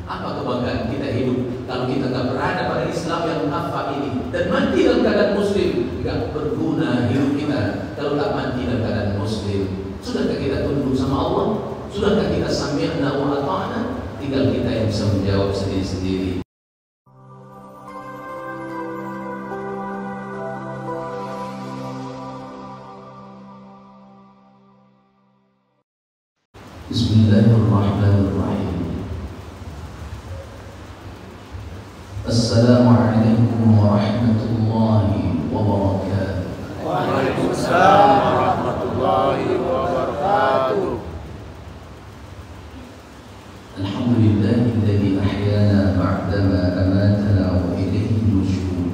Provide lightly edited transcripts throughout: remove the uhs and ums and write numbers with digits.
Apa kebanggaan kita hidup kalau kita tak berada pada Islam yang hafal ini dan mati dalam keadaan Muslim? Tidak berguna hidup kita kalau tak mati dalam keadaan Muslim. Sudahkah kita tunduk sama Allah? Sudahkah kita sami'na wa ata'na? Tinggal kita yang bisa menjawab sendiri-sendiri. Bismillahirrahmanirrahim. Assalamualaikum warahmatullahi wabarakatuh. Waalaikumsalam warahmatullahi wabarakatuh. Alhamdulillahilladzi ahyana ba'dama amatana wa ilayhi nusyur.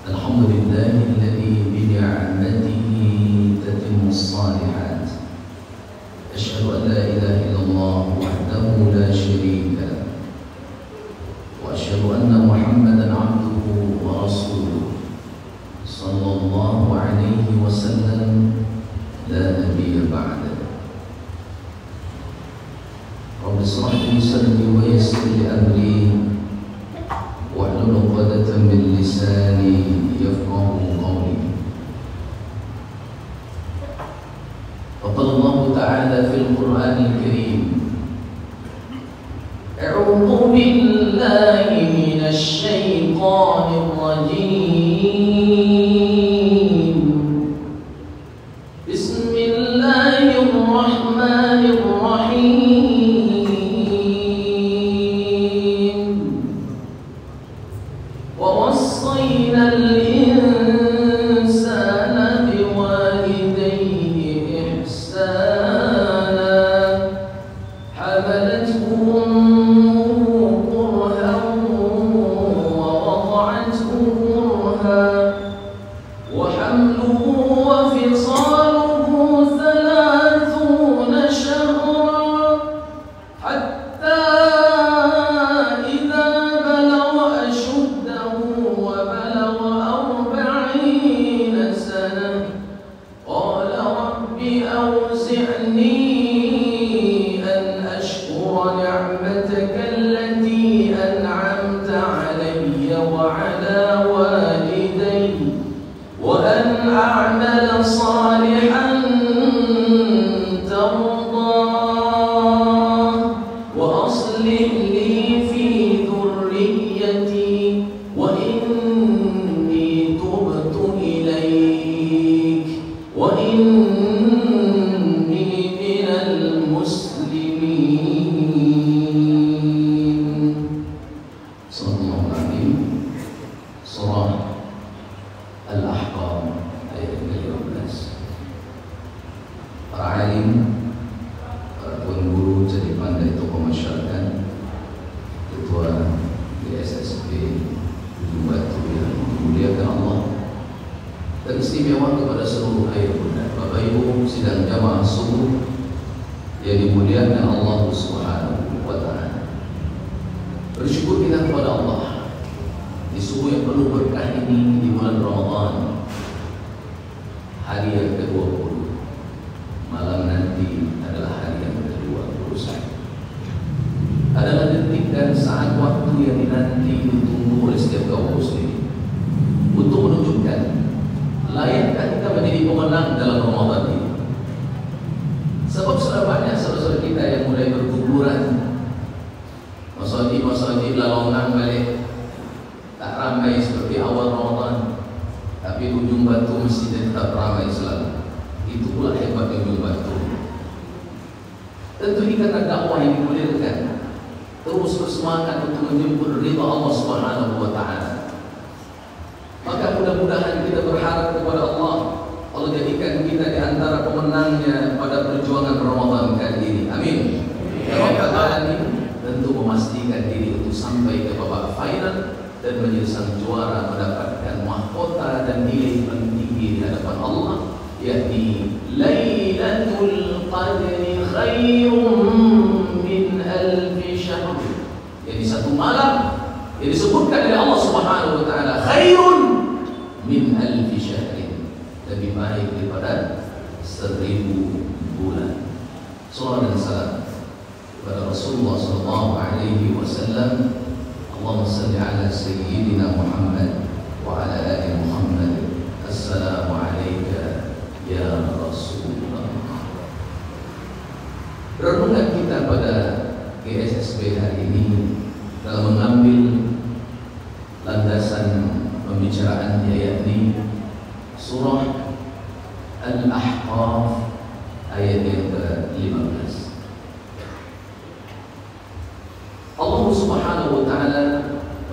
Alhamdulillahilladzi bi ni'matihi tatimmus shalihat. Asyhadu an la ilaha illallah wahdahu la syarika lah. Wa asyhadu anna Muhammadan 'abduhu wa rasuluh. Sallallahu alaihi wasallam, la nabiyya ba'da. Rabbi shrah li sadri wa yassir li amri wahlul 'uqdatam min lisani yafqahu qawli. وقال الله تعالى في القرآن الكريم: أعوذ بالله من الشيطان الرجيم بسم الله الرحمن الرحيم ووصينا الإنسان بوالديه حملته أمه كرها ووضعته كرها وحمله وفصاله 30 شهرا حتى إذا بلغ أشده وبلغ 40 سنة قال رب أوزعني نعمتك التي أنعمت علي وعلى والدي وأن أعمل صالحا ترضاه وأصلح لي في ذريتي وإني تبت إليك وإني من المسلمين. Surah Al-Ahqaf ayat 15. Para alim, para tuan guru, jadi pandai tokoh masyarakat, ketua DSSP Ujung Batu yang dimuliakan Allah, dan istimewa kepada seluruh ayat bunda, Bapak Ibu sidang jamaah subuh yang dimuliakan Allah Subhanahu wa Ta'ala. Bersyukur kita kepada Allah di subuh yang penuh berkah ini di bulan Ramadan, hari yang ke-20. Malam nanti adalah hari yang ke-21. Adalah detik dan saat waktu yang dinanti ditunggu oleh setiap kaum muslim untuk menunjukkan layakkah kita menjadi pemenang dalam Ramadan ini. Sebab sudah banyak saudara-saudara kita yang mulai berkuburan, masjid lalongan balik tak ramai seperti awal Ramadan, tapi Ujung Batu mesti tetap ramai selalu. Itu pula hebatnya Ujung Batu. Tentu ini karena dakwah yang digulirkan, terus bersemangat untuk menjemput ridha Allah Subhanahu wa Ta'ala. Maka mudah-mudahan kita berharap kepada Allah, Allah jadikan kita di antara pemenangnya pada perjuangan Ramadan kali ini. Amin. Ya Rabbal Alamin. Tentu memastikan diri untuk sampai ke babak final dan menjadi sang juara, mendapatkan mahkota dan nilai tertinggi di hadapan Allah, yakni Lailatul Qadri khairum min alfi syahr. Jadi satu malam yang disebutkan oleh Allah Subhanahu wa Ta'ala khairun min alfi syahrin, lebih baik daripada 1000 bulan. Salawat dan salam kepada Rasulullah sallallahu alaihi wasallam, Allahumma salli ala sayyidina Muhammad wa ala ali Muhammad. Assalamu alayka ya Rasulullah. Renungan kita pada GSSB hari ini dalam mengambil landasan pembicaraannya, yakni surah Al-Ahqaf ayat yang ke-15. Allah Subhanahu wa taala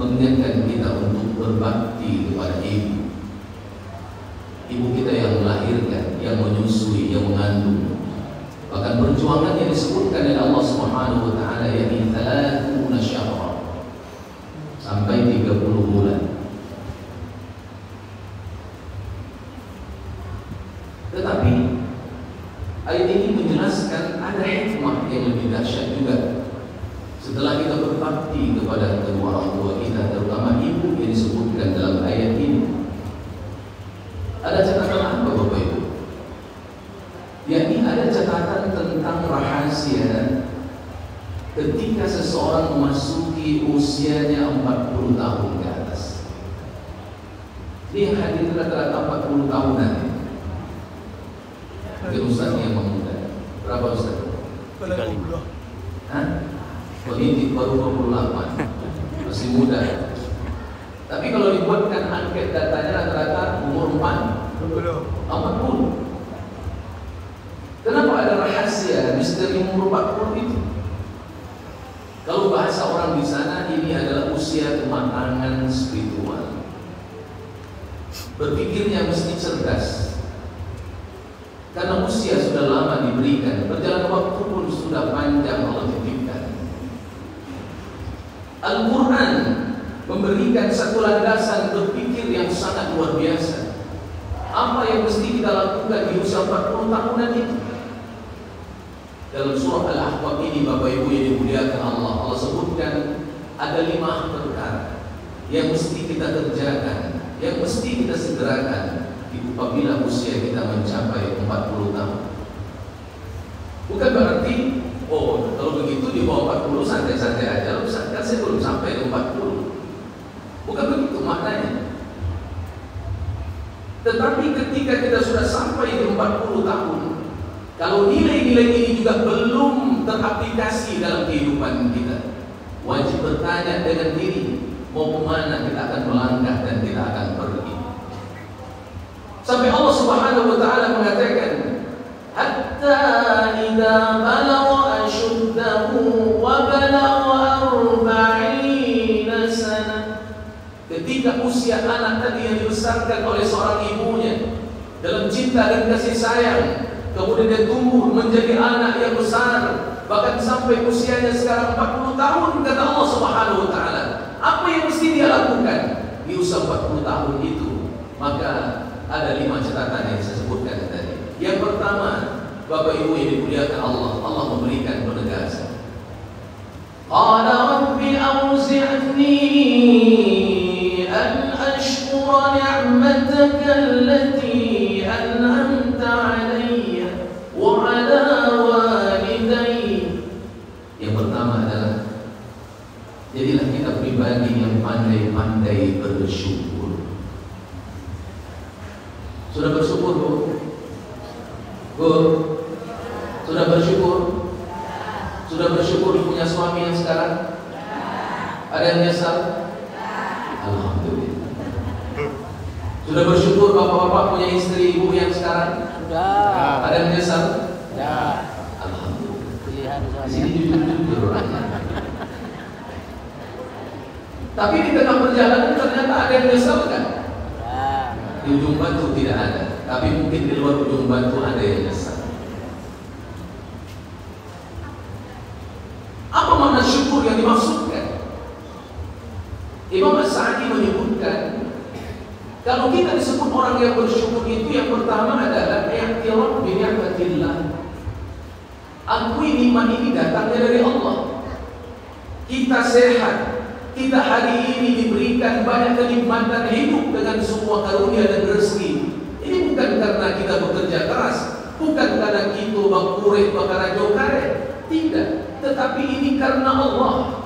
mengingatkan kita untuk berbakti kepada ibu. Ibu kita yang melahirkan, yang menyusui, yang mengandung. Bahkan perjuangan yang disebutkan oleh Allah Subhanahu wa taala yakni 30 syahra, sampai 30 bulan. Tetapi ayat ini menjelaskan ada hikmah yang lebih dahsyat juga. Setelah kita berbakti kepada kedua orang tua kita, terutama ibu yang disebutkan dalam ayat ini, ada catatan apa Bapak Ibu? Yakni ada catatan tentang rahasia ketika seseorang memasuki usianya 40 tahun ke atas. Ini yang hadir rata-rata 40 tahunan. Mungkin Ustaz yang memuda. Berapa Ustaz? 35. Hah? Pendidik baru 28, masih muda. Tapi kalau dibuatkan angket datanya rata-rata umur 40. Kenapa ada rahasia misteri umur 40 itu? Kalau bahasa orang di sana, ini adalah usia kematangan spiritual. Berpikirnya mesti cerdas, karena usia sudah lama diberikan, perjalanan waktu pun sudah panjang Allah titipkan. Al-Quran memberikan satu landasan berpikir yang sangat luar biasa. Apa yang mesti kita lakukan di usia 40 tahunan itu? Dalam surah Al-Ahqaf ini, Bapak Ibu yang dimuliakan Allah, Allah sebutkan ada 5 perkara yang mesti kita kerjakan, yang mesti kita segerakan apabila usia kita mencapai 40 tahun. Bukan berarti kalau begitu di bawah 40 santai-santai aja, kan saya belum sampai ke 40. Bukan begitu maknanya. Tetapi ketika kita sudah sampai ke 40 tahun, kalau nilai-nilai ini juga belum teraplikasi dalam kehidupan kita, wajib bertanya dengan diri, mau kemana kita akan melangkah dan kita akan pergi. Sampai Allah Subhanahu wa taala mengatakan, hatta idza balagha ashuddahu wa balagha 40 sana. Ketika usia anak tadi yang dibesarkan oleh seorang ibunya dalam cinta dan kasih sayang, kemudian dia tumbuh menjadi anak yang besar, bahkan sampai usianya sekarang 40 tahun, kata Allah Subhanahu wa taala, apa yang mesti dia lakukan di usia 40 tahun itu? Maka ada 5 catatan yang saya sebutkan tadi. Yang pertama, Bapak Ibu yang dimuliakan Allah, Allah memberikan penegasan. Qala rabbi awzi'ni an ashkura ni'mataka allati an'amta 'alayya wa 'ala walidayya. Yang pertama adalah, jadilah kita pribadi yang pandai-pandai bersyukur. Sudah bersyukur, Bu? Bu? Sudah bersyukur? Sudah bersyukur punya suami yang sekarang? Ada yang nyesal? Alhamdulillah. Sudah bersyukur bapak-bapak punya istri ibu yang sekarang? Sudah. Ada yang nyesal? Sudah. Alhamdulillah. Pilihan Di sini jujur-jujur orangnya. Tapi di tengah perjalanan ternyata ada yang nyesal kan? Di ujung batu tidak ada, tapi mungkin di luar ujung batu ada yang nyesal. Apa makna syukur yang dimaksudkan? Imam As-Sa'di menyebutkan, kalau kita disebut orang yang bersyukur itu, yang pertama adalah i'tiraf bi ni'matillah. Akui nikmat ini datangnya dari Allah. Kita sehat, kita hari ini diberikan banyak kenikmatan hidup dengan semua karunia dan rezeki. Ini bukan karena kita bekerja keras, bukan karena kita bakureh bakara jokare, tidak. tetapi ini karena Allah.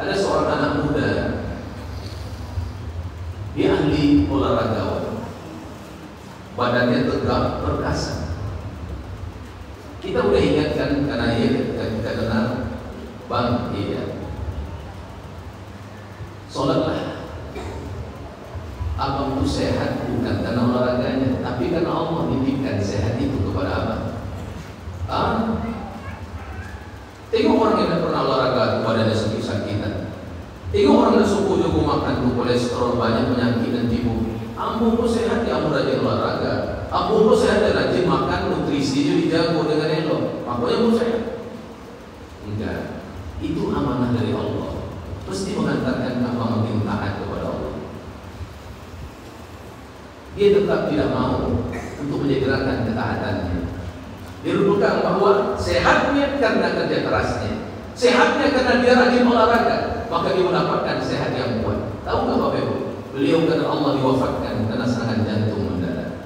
Ada seorang anak muda, dia ahli olahragawan, badannya tegap, perkasa. Kita udah ingatkan karena kita kenal, Bang, iya, sholatlah. Abang itu sehat bukan karena olahraganya, tapi karena Allah nitipkan sehat itu kepada abang. Tengok orang yang tidak pernah olahraga, badannya sakit-sakitan. Tengok orang yang suku jago makan tuh kolesterol banyak, penyakit dan timbul. Ambo kok sehat ya, ambo rajin olahraga. Ambo kok sehat dan rajin makan, nutrisi jadi jago dengan elok. Makanya ambo sehat. Enggak, itu amanah dari Allah. Mesti mengantarkan abang makin taat kepada Allah. Dia tetap tidak mau untuk menyegerakan ketaatannya. Dia lupakan bahwa sehatnya karena kerja kerasnya, sehatnya karena dia rajin olahraga, maka dia mendapatkan sehat yang kuat. Tahu nggak Bapak Ibu? Beliau karena Allah diwafatkan karena serangan jantung mendadak.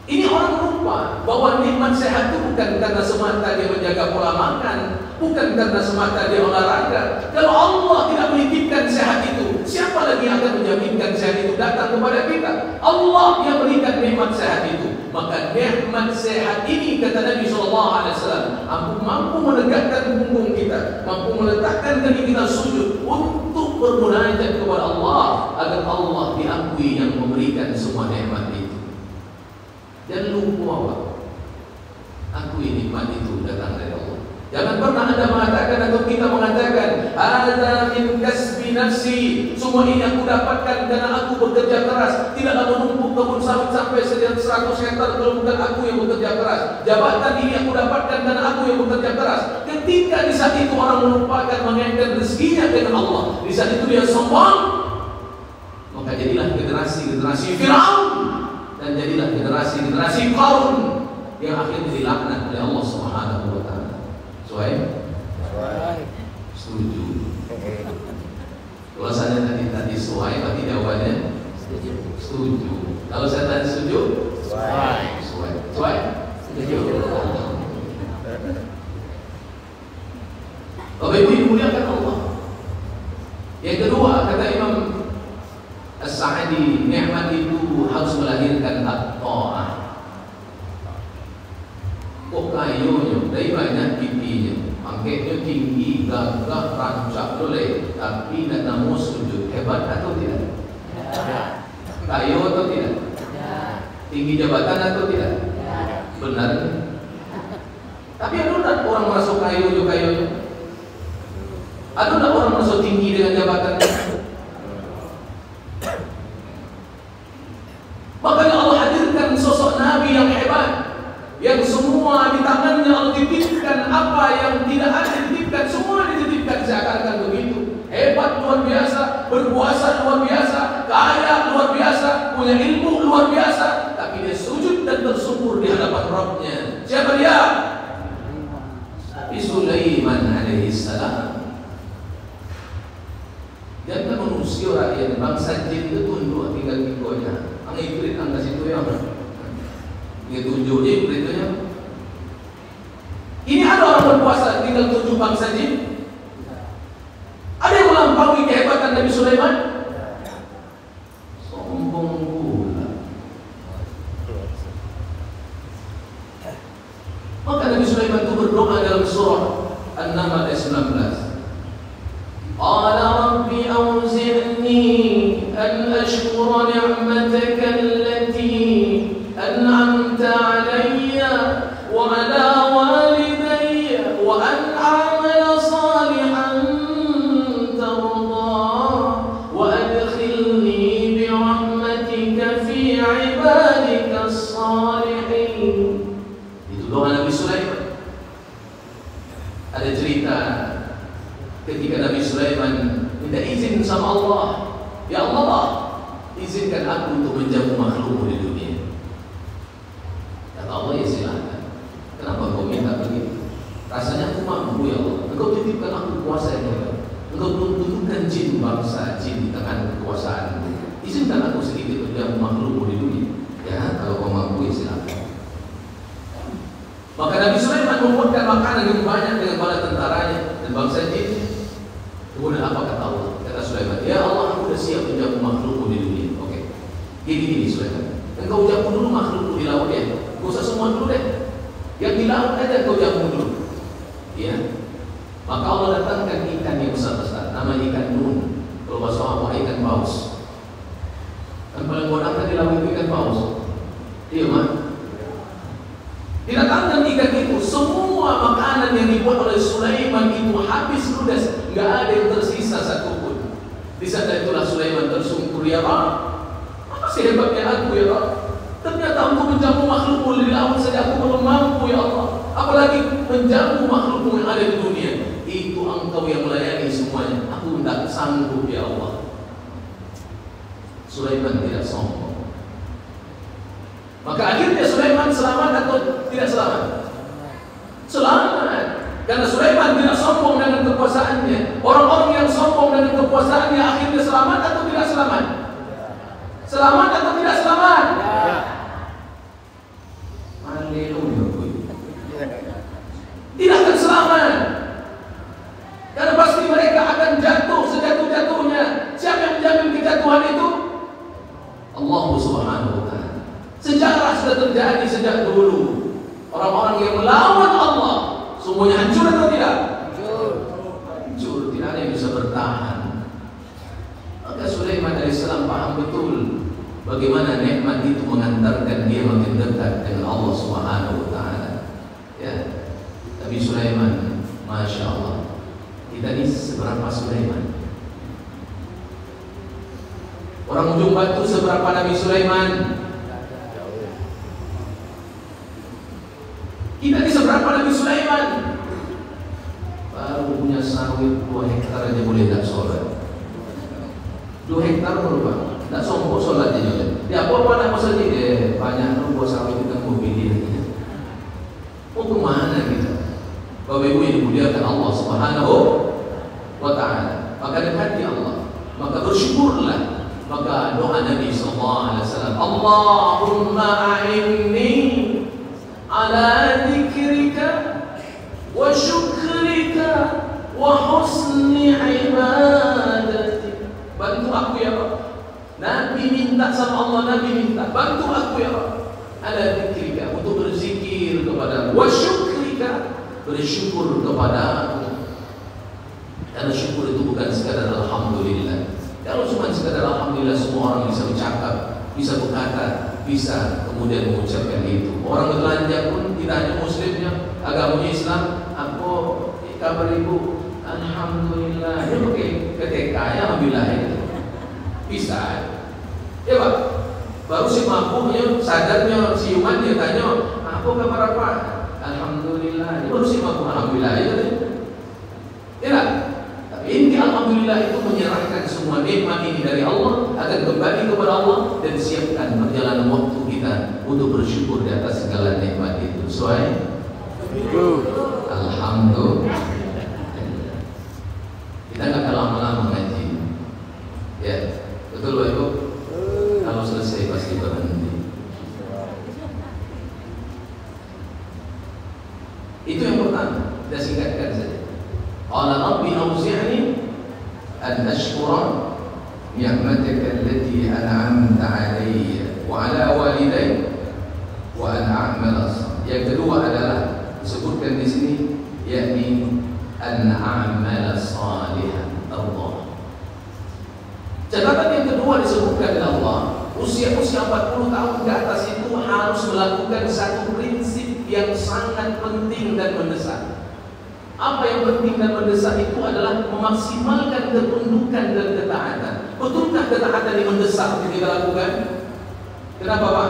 Ini orang lupa bahwa nikmat sehat itu bukan karena semata dia menjaga pola makan, bukan karena semata dia olahraga. Kalau Allah tidak menitipkan sehat itu, siapa lagi yang akan menjaminkan sehat itu datang kepada kita? Allah yang berikan nikmat sehat itu. Maka nikmat sehat ini, kata Nabi SAW, mampu menegakkan punggung kita, mampu meletakkan kaki kita sujud untuk bermunajat kepada Allah, agar Allah diakui yang memberikan semua nikmat itu. Jangan lupa, akui nikmat itu datang dari Allah. Jangan pernah Anda mengatakan atau kita mengatakan, "Hadza min kasbi nafsi." Semua ini aku dapatkan karena aku bekerja keras. Tidaklah menumpuk kebun sawit sampai 100 hektar kalau bukan aku yang bekerja keras. Jabatan ini aku dapatkan karena aku yang bekerja keras. Ketika di saat itu orang melupakan mengaitkan rezekinya dengan Allah, di saat itu dia sombong, maka jadilah generasi Firaun dan jadilah generasi Qarun yang akhirnya dilaknat oleh Allah Subhanahu wa taala. Suai? Setuju. Kalau saya tadi suai, berarti jawabannya setuju. Kalau saya tadi setuju, suai. Setuju. Bapak Ibu dimuliakan Allah. Yang kedua, kata Imam As-Sa'di, nikmat itu harus melahirkan at-ta'ah. Kok kayunya dari banyak pipinya, angketnya tinggi, gagah, rancak, boleh, tapi tidak mau sujud. Hebat atau tidak? Kayu atau tidak? Tinggi jabatan atau tidak? Benar. Tapi ada orang masuk kayu. Ada orang masuk tinggi dengan jabatannya. Makanya Allah hadirkan sosok Nabi yang hebat, yang semua di tangannya Allah titipkan, apa yang tidak ada dititipkan, semua dititipkan seakan-akan begitu. Hebat luar biasa, berkuasa luar biasa, kaya luar biasa, punya ilmu luar biasa, tapi dia sujud dan tersungkur di hadapan Rabbnya. Siapa dia? Nabi Sulaiman alaihissalam. Dia kan manusia rakyat bangsa jin itu tunduk tinggal kikonya. Ang ibrit ang kasih ya. Dia tunjuknya beritanya. Ini ada orang berpuasa tinggal 7 bangsa jin. Ada yang melampaui kehebatan Nabi Sulaiman? Sombong pula. Maka Nabi Sulaiman itu berdoa dalam surah An-Naml ayat 19. Qala rabbi awzi'ni an ashkura ni'mataka allati أنعمت علي وعلى والدي وأن أعمل صالحا ترضاه وأدخلني برحمتك في عبادك الصالحين. Itu doa Nabi Sulaiman. Ada cerita ketika Nabi Sulaiman minta izin sama Allah, ya Allah, izinkan aku untuk menjamu makhlukmu di dunia. Allah, ya silakan. Kenapa kau minta begitu? Rasanya aku mampu ya Allah. Engkau titipkan aku kuasa yang hebat. Engkau tunjukkan jin bangsa jin di tangan kekuasaanmu. Izinkan aku sedikit menjamu makhlukmu di dunia. Ya, kalau kau mampu ya silakan. Maka Nabi Sulaiman membuatkan makanan yang banyak dengan bala tentaranya dan bangsa jin. Kemudian apa kata Allah? Kata Sulaiman, ya Allah, aku sudah siap menjamu makhlukmu di dunia. Oke, gini Sulaiman, engkau jamu dulu makhlukmu di laut ya. Gak usah semua dulu deh. Yang di laut aja kau jamu dulu. Ya. Maka Allah datangkan ikan yang besar-besar, nama ikan nun. Kalau bahasa Arab ikan paus. Yang paling mudah di laut ikan paus. Iya mah. Didatangkan ikan itu, semua makanan yang dibuat oleh Sulaiman itu habis ludes, nggak ada yang tersisa satupun. Di saat itulah Sulaiman tersungkur, ya Rabb, apa sih hebatnya aku ya Rabb? Ternyata untuk menjamu makhlukmu di laut saja aku belum mampu ya Allah. Apalagi menjamu makhlukmu yang ada di dunia. Itu engkau yang melayani semuanya. Aku tidak sanggup ya Allah. Sulaiman tidak sombong. Maka akhirnya Sulaiman selamat atau tidak selamat? Selamat. Karena Sulaiman tidak sombong dengan kekuasaannya. Orang-orang yang sombong dengan kekuasaannya akhirnya selamat atau tidak selamat? Selamat atau tidak selamat? Ya. Haleluya. Tidak akan selamat. Karena pasti mereka akan jatuh sejatuh-jatuhnya. Siapa yang menjamin kejatuhan itu? Allah Subhanahu wa ta'ala. Sejarah sudah terjadi sejak dulu. Orang-orang yang melawan Allah semuanya hancur atau tidak? Hancur. Tidak ada yang bisa bertahan. Maka Sulaiman alaihissalam paham betul bagaimana nikmat itu mengantarkan dia makin dekat dengan Allah Subhanahu wa ta'ala. Ya. Tapi Sulaiman, Masya Allah, kita ini seberapa Sulaiman? Orang ujung batu seberapa Nabi Sulaiman? Kita ini seberapa Nabi Sulaiman? Baru punya sawit 2 hektar aja boleh tak sholat. 2 hektar berubah, tak sombong sholat aja. Ya apa nak masa ni banyak tu buat sawit kita mau pilih. Mau kemana kita? Bapak Ibu yang dimuliakan Allah Subhanahu wa ta'ala. Maka dekati Allah, maka bersyukurlah. Maka doa Nabi SAW, Allahumma a'inni ala dzikrika wa syukrika wa husni ibadatik. Bantu aku ya Rabb. Nabi minta sama Allah, Nabi minta, bantu aku ya Rabb. Ala dzikrika, untuk berzikir kepada, wa syukrika, bersyukur kepada aku. Karena syukur itu bukan sekadar alhamdulillah. Kalau cuma sekadar alhamdulillah semua orang bisa bercakap, bisa berkata, bisa kemudian mengucapkan itu. Orang belanja pun tidak hanya muslimnya, agamanya Islam. Aku kabar ibu, alhamdulillah. Dia pakai ketek ya alhamdulillah itu. Bisa. Ya Pak. Baru si mabuknya, sadarnya, siuman dia tanya, aku kabar apa? Alhamdulillah. Dia baru si mabuk, alhamdulillah itu. Ya. Inti alhamdulillah itu menyerahkan semua nikmat ini dari Allah, akan kembali kepada Allah dan siapkan perjalanan waktu kita untuk bersyukur di atas segala nikmat itu. Sesuai? Alhamdulillah. Kita nggak akan lama-lama ngaji. Ya, betul Bapak Ibu? Kalau selesai pasti berhenti. Itu yang pertama. Kita singkatkan saja. Qala rabbi awzi'ni an ashkura ni'mataka allati an'amta 'alayya wa 'ala walidayya wa an a'mala salihan. Yang kedua adalah disebutkan di sini, yakni an a'mala salihan. Allah. Catatan yang kedua disebutkan oleh Allah, usia-usia 40 tahun ke atas itu harus melakukan satu prinsip yang sangat penting dan mendesak. Apa yang penting dan mendesak itu adalah memaksimalkan ketundukan dan ketaatan. Betulkah ketaatan yang mendesak yang kita lakukan? Kenapa Pak?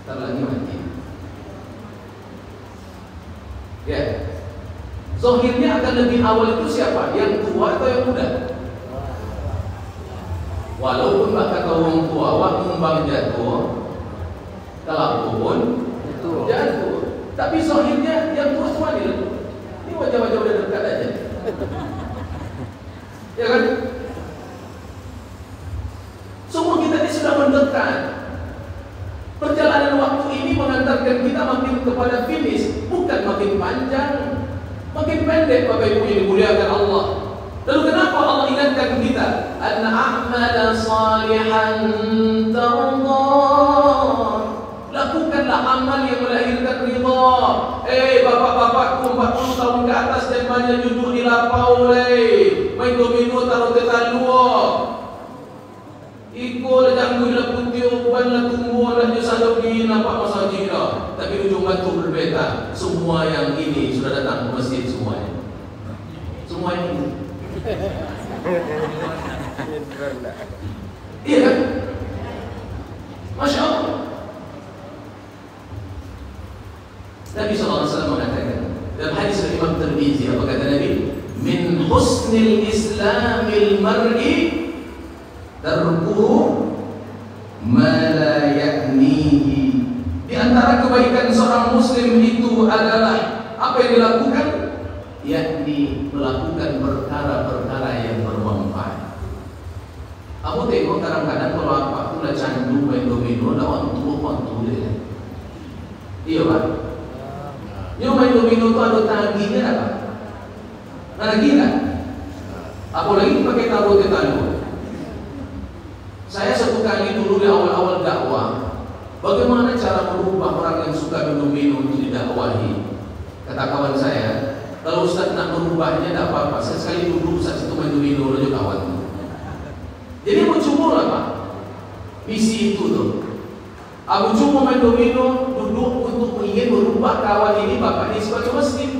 Ntar lagi mati. Ya. Zahirnya akan lebih awal itu siapa? Yang tua atau yang muda? Walaupun kata orang tua, waktu membang jatuh, kalau pun jatuh. Tapi zahirnya yang tua ni, ini wajah-wajah udah dekat aja. Ya kan? Semua kita ini sudah mendekat. Perjalanan waktu ini mengantar mengingatkan kita makin kepada finish, bukan makin panjang, makin pendek. Bapak Ibu yang dimuliakan Allah. Lalu kenapa Allah ingatkan kita? An a'mala salihan tardha. Lakukanlah amal yang melahirkan ridha. Bapak-bapakku 40 tahun ke atas dan banyak duduk di lapau main domino taruh tetalua. Iko ladang gula putih uban la tumbuh la jasa di nampak masajida. Tapi ujung batu berbeda. Semua yang ini sudah datang ke masjid semuanya. Semua ini. Iya kan? Masya Allah. Nabi SAW mengatakan dalam hadis dari Imam Tirmizi, apa kata Nabi? Min husnil islamil mar'i tarkuhu ma la ya'nihi. Di antara kebaikan seorang muslim itu adalah apa yang dilakukan? Yakni melakukan perkara-perkara yang bermanfaat. Aku tengok kadang-kadang kalau apa aku lah candu main domino, dah ontu dia. Iya Pak. Yang main domino itu ada tangginya apa? Ada gila. Apalagi pakai taruh tetangga. Saya satu kali dulu di awal-awal dakwah, bagaimana cara merubah orang yang suka domino untuk didakwahi. Kata kawan saya, kalau Ustaz nak merubahnya tidak apa-apa. Saya sekali duduk Ustaz itu main domino aja kawan. Jadi mau coba lah Pak. Misi itu tuh. Aku cuma main domino, duduk untuk ingin merubah kawan ini, bapak ini sebagai masjid.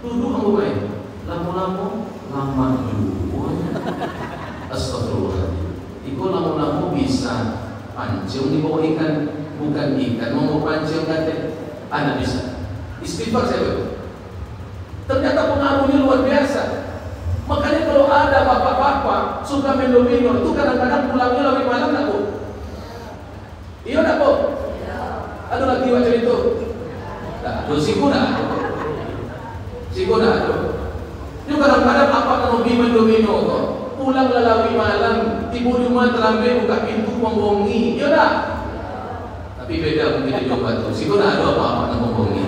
Duduk aku main. Lama-lama, lama dulu. Astagfirullahaladzim. Itu lama-lama bisa pancing di bawah ikan, bukan ikan. Mau pancing kata, anak bisa. Istighfar saya betul. Ternyata pengaruhnya luar biasa. Makanya kalau ada bapak-bapak suka main domino, itu kadang-kadang pulangnya lebih malam tak Bu? Iya tak Bu? Ada lagi macam itu? Tak, siku dah. Siku dah. Itu kadang-kadang apa kalau main domino tu? Pulang lalawi malam, ibu rumah terlambat buka pintu membongi. Iya tak? Tapi beda mungkin di Jawa tu. Siku dah ada apa-apa nak membongi.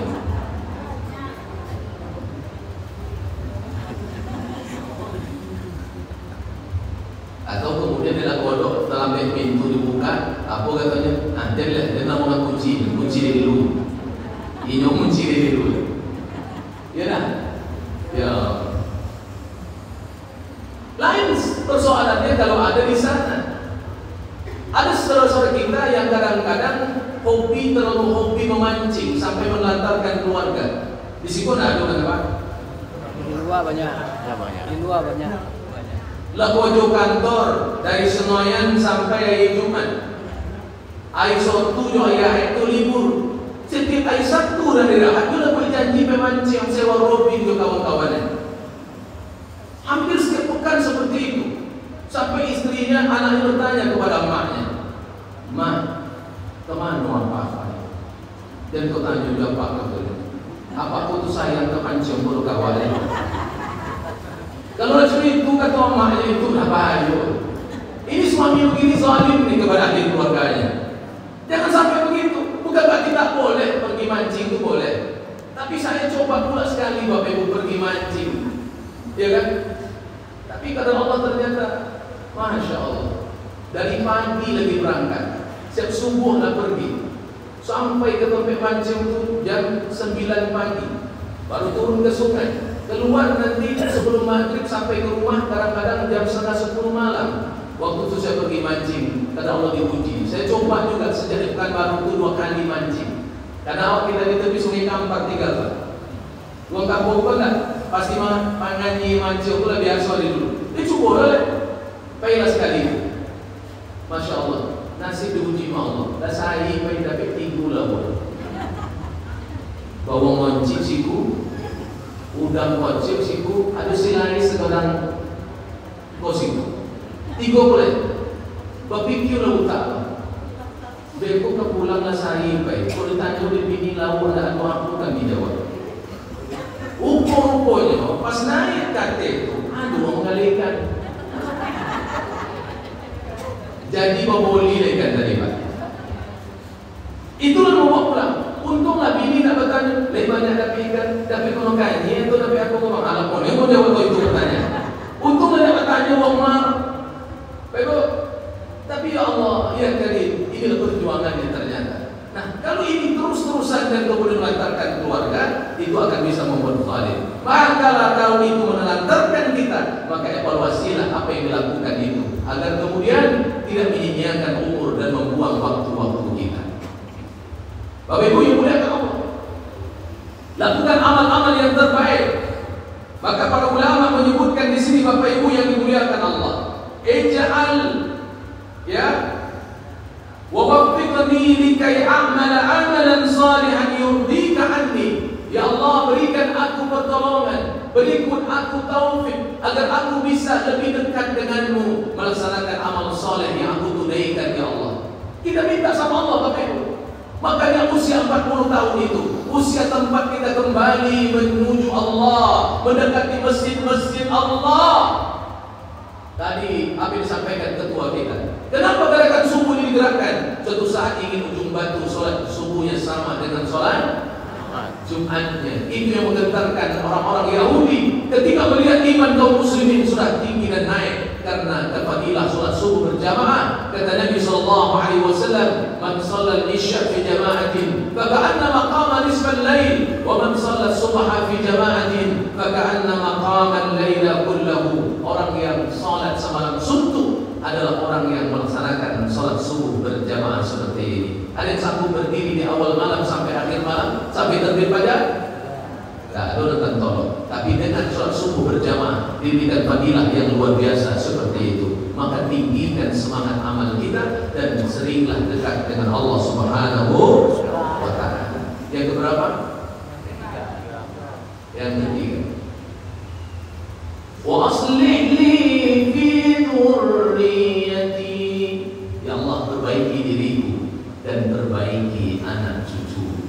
Atau kemudian dia nak kodok dalam pintu dibuka, apa katanya? Nah, dia nak mau kunci dia dulu. Ini kunci dia dulu. Ya dah. Ya. Lain persoalannya kalau ada di sana. Ada saudara-saudara kita yang kadang-kadang terlalu hobi memancing sampai melantarkan keluarga. Di situ ada Pak? Di luar banyak. Di luar banyak. Lah pojok kantor dari Senoyan sampai hari Jumat. Hari Sabtu jo hari itu libur. Setiap hari Sabtu dan hari Ahad juga boleh janji memancing sewa robin ke kawan-kawannya. Hampir setiap pekan seperti itu. Sampai istrinya, anaknya bertanya kepada emaknya, "Mak, kemana apa-apa?" Dan kau tanya juga Pak katanya, "Apa aku tuh sayang kepancing bulu kawannya?" Kalau macam itu kata emaknya itu dah bahaya. Ini suami begini zalim nih kepada adik keluarganya. Jangan sampai begitu. Bukan berarti tak boleh pergi mancing, itu boleh. Tapi saya coba pula sekali Bapak Ibu pergi mancing, ya kan? Tapi kata Allah ternyata, Masya Allah, dari pagi lagi berangkat, siap subuh dah pergi, sampai ke tempat mancing itu jam 9 pagi, baru turun ke sungai. Keluar nanti sebelum maghrib sampai ke rumah kadang-kadang jam 9:30 malam. Waktu itu saya pergi mancing, kata Allah dipuji. Saya coba juga sejak pekan baru itu 2 kali mancing. Karena awak kita di tepi sungai Kampar tinggal Pak. Gua kampung pun tak pasti manganyi mancing itu lah biasa di dulu. Dia coba lah, payah sekali. Masya Allah, nasib diuji Allah. Dah saya payah dapat 3 lah boleh. Bawa mancing siku. Udang wajib siku, ada silai sekarang kosiku. 3 boleh. Berpikir lah utak. Beko ke pulang lah saya baik. Kalau ditanya oleh bini lawan ada apa kan dijawab. Rupa-rupanya pas naik kata itu, aduh mengalihkan. Jadi baboli kan tadi Pak. Itulah bawa pulang. Untunglah lebih banyak dapat ikan, dapat kono kaji itu dapat aku ngomong alam kono. Yang mau jawab itu bertanya. Untung ada bertanya wong mar. Baik, tapi ya Allah, ya Karim, inilah perjuangannya ternyata. Nah, kalau ini terus-terusan dan kemudian melantarkan keluarga, itu akan bisa membuat zalim. Maka kalau itu menelantarkan kita, maka evaluasilah apa yang dilakukan itu, agar kemudian tidak menyia-nyiakan umur dan membuang waktu-waktu kita. Bapak Ibu yang muliakan Allah, lakukan amal-amal yang terbaik. Maka para ulama menyebutkan di sini, Bapak Ibu yang dimuliakan Allah, ij'al ya wa waffiqni likai a'mala 'amalan salihan yurdika anni. Ya Allah, berikan aku pertolongan, berikan aku taufik agar aku bisa lebih dekat denganmu, melaksanakan amal saleh yang aku tunaikan ya Allah. Kita minta sama Allah, Bapak Ibu. Makanya usia 40 tahun itu usia tempat kita kembali menuju Allah, mendekati masjid-masjid Allah. Tadi apa yang disampaikan ketua kita, kenapa gerakan subuh ini digerakkan? Suatu saat ingin ujung batu sholat subuhnya sama dengan sholat Jumatnya. Itu yang menggetarkan orang-orang Yahudi ketika melihat iman kaum muslimin sudah tinggi dan naik karena fadilah sholat subuh berjamaah. Kata Nabi SAW, man shalla al-isya fi jama'atin faka'annama qama nisfal lail, wa man shalla subha fi jama'atin faka'annama qama al-laila kullahu. Orang yang salat semalam suntuk adalah orang yang melaksanakan salat subuh berjamaah seperti ini. Ada yang sanggup berdiri di awal malam sampai akhir malam, sampai terbit fajar? Tidak, itu akan tolong. Tapi dengan sholat subuh berjamaah diberikan fadilah yang luar biasa seperti itu. Maka tinggikan semangat amal kita dan seringlah dekat dengan Allah Subhanahu wa Ta'ala. Yang keberapa? Yang ketiga. Wa aslih li fi dzurriyyati. Ya Allah, perbaiki diriku dan perbaiki anak cucu.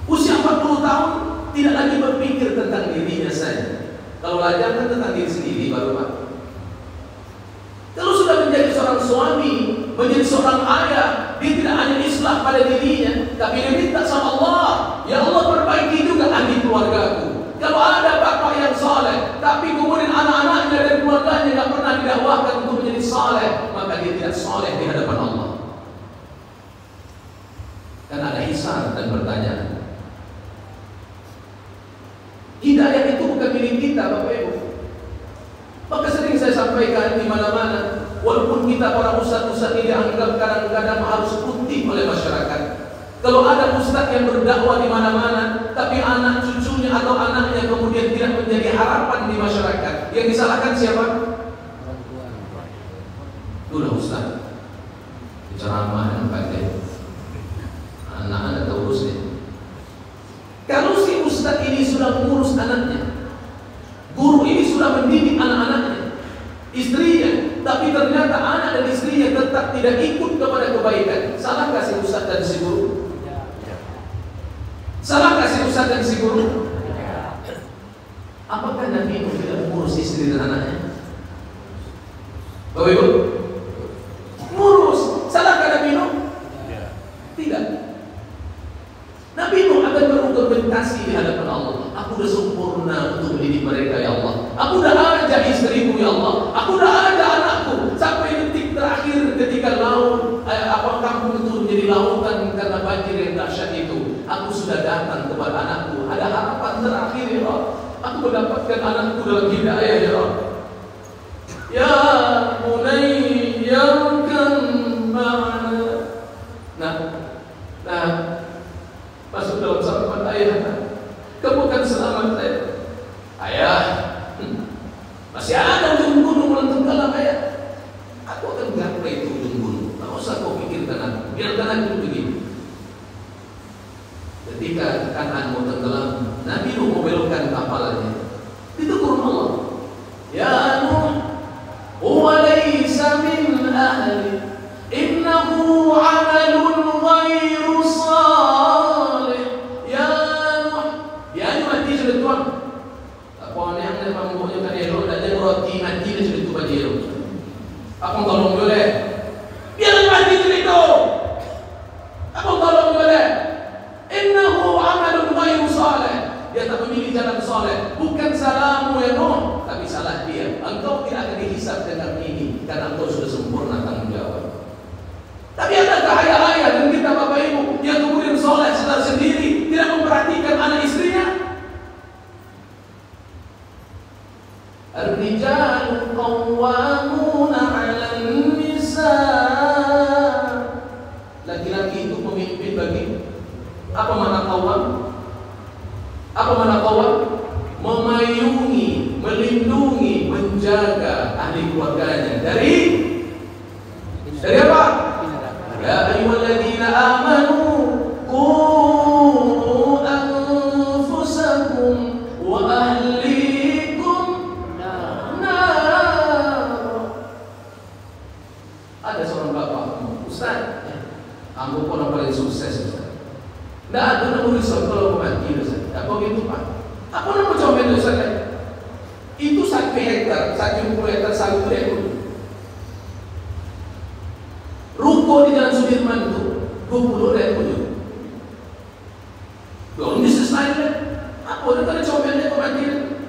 Usia 40 tahun tidak lagi berpikir tentang dirinya saja. Kalau lajang kan tentang diri sendiri baru Pak. Kalau sudah menjadi seorang suami, menjadi seorang ayah, dia tidak hanya islah pada dirinya, tapi dia minta sama Allah, ya Allah perbaiki juga ahli keluargaku. Kalau ada bapak yang saleh, tapi kemudian anak-anaknya dan keluarganya tidak pernah didakwahkan untuk menjadi saleh, maka dia tidak saleh di hadapan Allah. Dan ada hisab dan pertanyaan. Hidayah itu bukan milik kita, Bapak Ibu. Maka sering saya sampaikan di mana-mana, walaupun kita para ustaz-ustaz ini dianggap kadang-kadang harus putih oleh masyarakat. Kalau ada ustaz yang berdakwah di mana-mana, tapi anak cucunya atau anaknya kemudian tidak menjadi harapan di masyarakat, yang disalahkan siapa? Itulah ustaz. Ceramah yang pakai anak-anak terurusnya. Kalau si ustaz ini sudah mengurus anaknya, guru ini sudah mendidik anak-anaknya, istrinya, tapi ternyata anak dan istrinya tetap tidak ikut kepada kebaikan, salahkah si ustaz dan si guru? Salahkah si ustaz dan si guru? Apakah Nabi Nuh tidak mengurus istri dan anaknya? Bapak Ibu, mengurus. Salahkah Nabi Nuh? Tidak. Nabi Nuh akan berargumentasi di hadapan Allah. Aku sudah sempurna untuk mendidik mereka ya Allah. Aku sudah ajak istriku ya Allah. Aku sudah ajak anakku sampai detik terakhir ketika laut kampung itu menjadi lautan karena banjir yang dahsyat itu. Aku sudah datang kepada anakku. Ada harapan terakhir ya Allah. Aku mendapatkan anakku dalam hidayah ya Allah. Ya bunayya yarkam ma'ana. Nah, masuk dalam sahabat ayah, kamu kan selamat ayah. Masih ada ujung gunung melentang dalam ayah. Aku akan gapai itu ujung gunung. Tak usah kau pikirkan aku, biarkan aku begini. Ketika Kan'an mau tenggelam, Nabi Nuh membelokkan kapalnya. Ditegur Allah, ya Nuh, huwa laysa min ahli, innahu amalun ghairu salih. Ya Nuh, dia mati sudah tuan. Apa yang memang mempunyai kan elok dan dia roti mati sudah tu bagi elok. Apa tolong boleh? Biar mati sudah tu. Apa tolong boleh? Innahu amalun pilih jalan soleh. Bukan salahmu ya Nuh, tapi salah dia. Engkau tidak akan dihisab dengan ini karena engkau sudah sempurna tanggung jawab. Tapi adakah ayah-ayah dan kita bapak ibu yang kemudian soleh secara sendiri, tidak memperhatikan anak istrinya? Ar-rijalu qawwamuna 'alan nisa. Laki-laki itu pemimpin bagi. Apa makna qawwam? Apa makna qawwam? Memayungi, melindungi, menjaga ahli keluarganya dari apa? Ya ayyuhalladzina amanu qu anfusakum wa ahlikum nar. Ada seorang bapak, Ustaz, aku pun yang paling sukses, Ustaz. Nggak ada yang nulis kalau mati, Ustaz. Apa gitu Pak? Aku nak coba itu, Ustaz. Itu 1 hektar, 1 hektar sawit itu. Ruko di Jalan Sudirman itu 20 dari ujung. Belum bisnis lain kan? Apa udah kali comelnya kematian?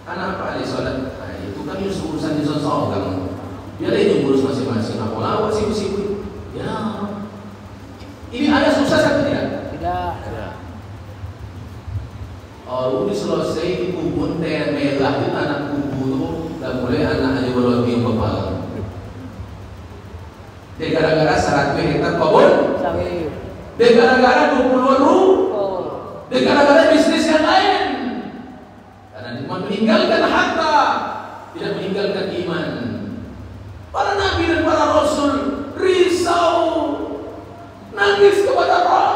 Karena apa ada sholat? Nah, itu kan urusan di sosok kan. Biar ini urus masing-masing. Apa lawat sibuk-sibuk? Ya. Ini ada sukses atau tidak? Tidak. Oh, ini selesai di kubur teh merah itu anak kubu itu dan mulai anak aja berlagi yang kepala. Dia gara-gara 100 hektar kebun Sawit. Dia gara-gara 20 Oh. Dia gara-gara bisnis yang lain. Karena dia meninggalkan harta, tidak meninggalkan iman. Para nabi dan para rasul risau, nangis kepada Allah.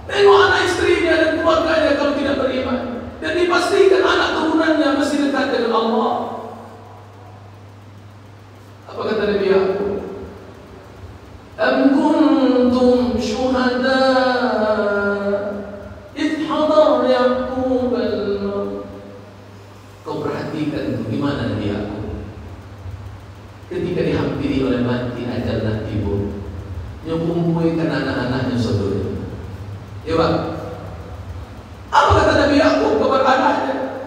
Tengok anak istrinya dan keluarganya kalau tidak beriman, dan dipastikan anak turunannya mesti dekat dengan Allah. Apa kata Nabi Yakub? Am kuntum syuhada idh hadar Yaqub al-maut. Kau perhatikan itu gimana Nabi Yakub ketika dihampiri oleh mati ajal dan tiba, yang mengumpulkan anak-anaknya saudara. Ya Pak, apa kata Nabi Yakub kepada anaknya?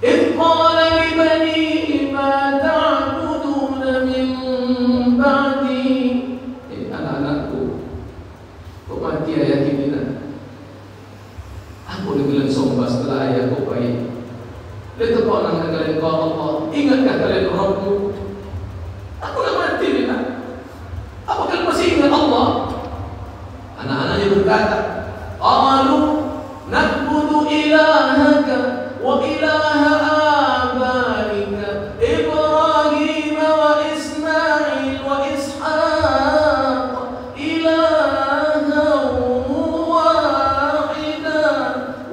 Idh qala li banihi ma ta'buduna min ba'di. Anak-anakku, kok mati ayah kita? Aku dibilang sombong setelah ayahku baik. Lihat kau nangka kalian kau Allah. Ingatkah kalian Rabbmu? Aku nak mati Nina. Apa kalian masih ingat Allah? Anak-anaknya berkata, qalu na'budu ilahaka wa ilaha abaika Ibrahim wa Ismail wa Ishaq ilahan wahida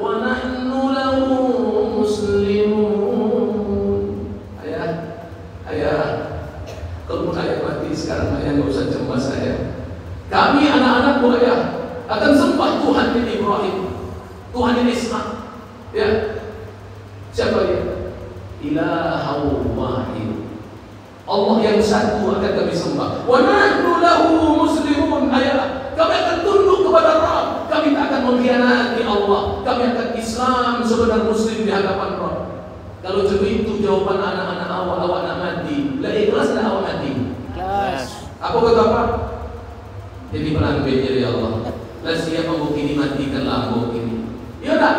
wa nahnu lahu muslimun. Ayah, kalau ayah mati sekarang ayah nggak usah cemas ayah. Kami anak-anakmu ayah akan sembah Tuhan Ibrahim, Tuhan Ishak. Ya, siapa dia? Ilahu wahid. Allah yang satu akan kami sembah. Wa nahnu lahu muslimun. Ayah, kami akan tunduk kepada Allah. Kami tak akan mengkhianati Allah. Kami akan Islam sebenar muslim di hadapan Allah. Kalau itu jawaban anak-anak awak nak mati, lah ikhlas tak awak mati? Ikhlas. Apa kata apa? Jadi pelambing dari Allah. Lah siap membukti dimatikan lampu ini. Ya tak?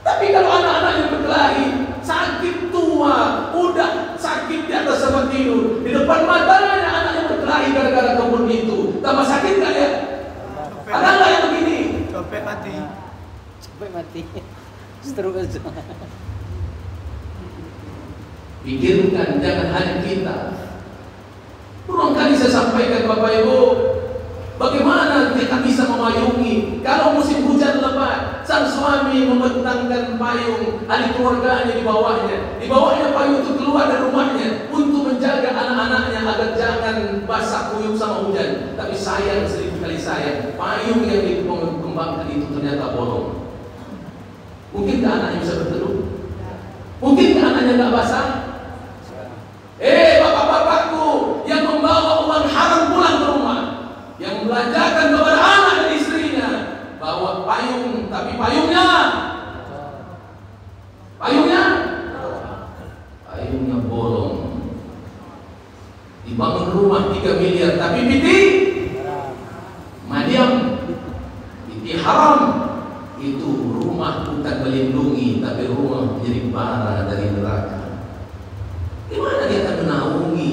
Tapi kalau anak-anak yang berkelahi, sakit tua, udah sakit di atas tempat tidur, di depan matanya anak yang berkelahi gara-gara kebun itu, tambah sakit nggak ya? Ada nggak yang begini? Sampai mati. Sampai mati. Stroke aja. Pikirkan, jangan hanya kita. Berulang kali saya sampaikan Bapak Ibu, bagaimana kita bisa memayungi kalau musim hujan lebat, sang suami membentangkan payung, ahli keluarganya di bawahnya payung itu keluar dari rumahnya untuk menjaga anak-anaknya agar jangan basah kuyup sama hujan. Tapi sayang, seribu kali sayang, payung yang dikembangkan itu ternyata bolong. Mungkinkah anaknya bisa berteduh? Mungkinkah anaknya nggak basah? Bapak-bapakku yang membawa uang haram pulang ke rumah, yang membelanjakan kepada anak dan istrinya, payung, tapi payungnya bolong. Dibangun rumah 3 miliar, tapi piti madiam, piti haram. Itu rumah bukan melindungi, tapi rumah menjadi bara dari neraka. Gimana dia akan menaungi?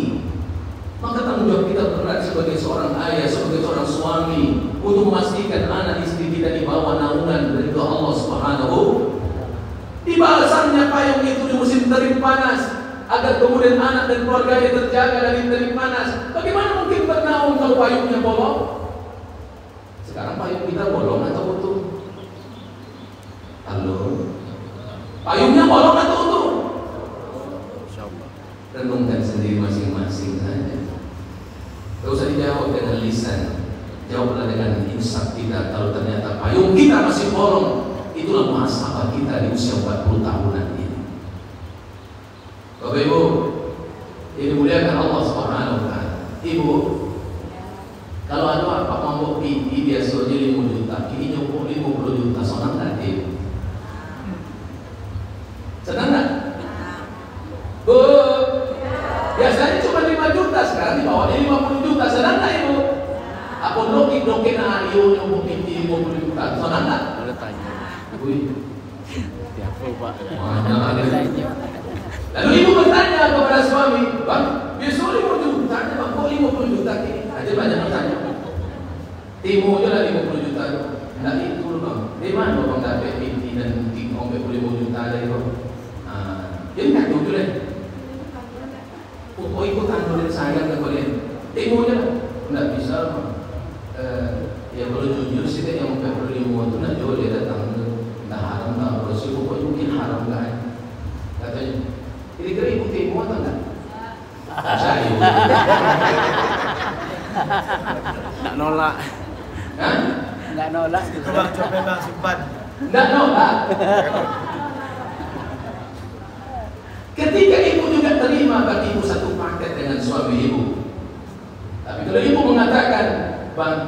Maka tanggung jawab kita berat sebagai seorang ayah, sebagai seorang suami, untuk memastikan anak istri kita di bawah naungan dari Allah Subhanahu. Di balasannya payung itu di musim terik panas, agar kemudian anak dan keluarganya terjaga dari terik panas. Bagaimana mungkin bernaung kalau payungnya bolong? Sekarang payung kita bolong atau utuh? Halo? Payungnya bolong atau utuh? Renungkan sendiri masing-masing saja. Tidak usah dijawab dengan lisan, jawablah dengan insaf kita. Kalau ternyata payung kita masih bolong, itulah muhasabah kita di usia 40 tahunan ini. Bapak Ibu, ini muliakan Allah Subhanahu wa Ta'ala. Ibu, kalau ada apa mabuk pipi biasanya 5 juta, kini nyukup 50 juta, senang tak Ibu? Senang tak? Bu, biasanya cuma 5 juta, sekarang di bawahnya 50 juta, senang tak Ibu? Apa dokin ayo nyukup pipi 50 juta, senang tak? Ada tanya. Wih, Tiap Pak. ada tanya. Lalu ibu bertanya kepada suami, bang, besok 5 juta, bang, kok 50 juta ini? Ada banyak bertanya. Timo aja lah 50 juta. Nah itu bang, di mana bang dapat pinti dan pinti sampai 50 juta dari bang? Jadi tak tahu dulu. Untuk ikut anjuran saya ke kalian, Timo aja lah, nggak bisa bang. Ya kalau jujur sih yang sampai 50 itu nak jual dia datang, nggak haram nggak bersih, pokoknya mungkin haram kan? Katanya. Kira-kira ibu Timo atau enggak? Saya Nggak nolak. Hah? Nggak nolak. Coba bang simpan. Nggak nolak. Ketika ibu juga terima bagi ibu satu paket dengan suami ibu. Tapi kalau ibu mengatakan, bang,